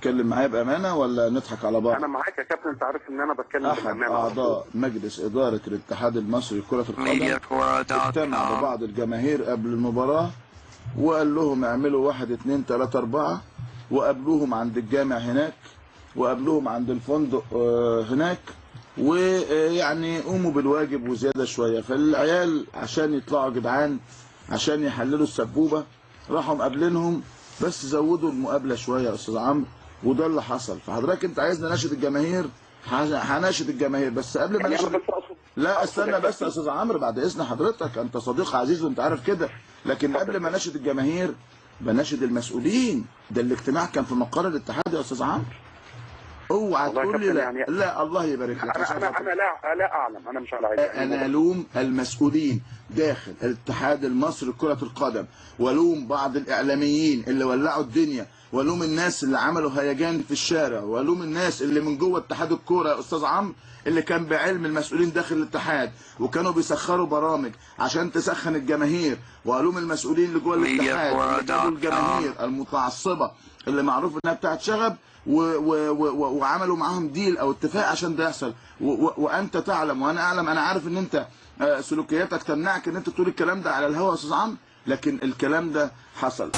تتكلم معايا بامانه ولا نضحك على بعض؟ انا معاك يا كابتن، انت عارف ان انا بتكلم احد بامانه. اعضاء مجلس اداره الاتحاد المصري لكره القدم اجتمع ببعض الجماهير قبل المباراه وقال لهم اعملوا 1 2 3 4، وقابلوهم عند الجامع هناك وقابلوهم عند الفندق هناك، ويعني قوموا بالواجب وزياده شويه. فالعيال عشان يطلعوا جدعان عشان يحللوا السبوبه راحوا مقابلينهم، بس زودوا المقابله شويه يا استاذ عمرو، وده اللي حصل. فحضرتك انت عايزني اناشد الجماهير، هناشد الجماهير، بس قبل ما يعني انا اناشد بس اقصد لا اقصد استنى يا بس يا كابتن. استاذ عمرو، بعد اذن حضرتك انت صديق عزيز وانت عارف كده، لكن قبل ما اناشد الجماهير بناشد المسؤولين. ده الاجتماع كان في مقر الاتحاد يا استاذ عمرو، اوعى والله يا تقول لي كابتن لا. يعني لا الله يبارك لك عشان انا خاطر لا اعلم، انا مش على علم يعني انا الوم المسؤولين داخل الاتحاد المصري لكرة القدم، والوم بعض الاعلاميين اللي ولعوا الدنيا، والوم الناس اللي عملوا هيجان في الشارع، والوم الناس اللي من جوه اتحاد الكوره يا استاذ عمرو اللي كان بعلم المسؤولين داخل الاتحاد وكانوا بيسخروا برامج عشان تسخن الجماهير، والوم المسؤولين اللي جوه الاتحاد اللي جابوا الجماهير المتعصبه اللي معروف انها بتاعت شغب وعملوا معاهم ديل او اتفاق عشان ده يحصل. وانت تعلم وانا اعلم، انا عارف ان انت سلوكياتك تمنعك ان انت تقول الكلام ده على الهواء يا استاذ عمرو، لكن الكلام ده حصل.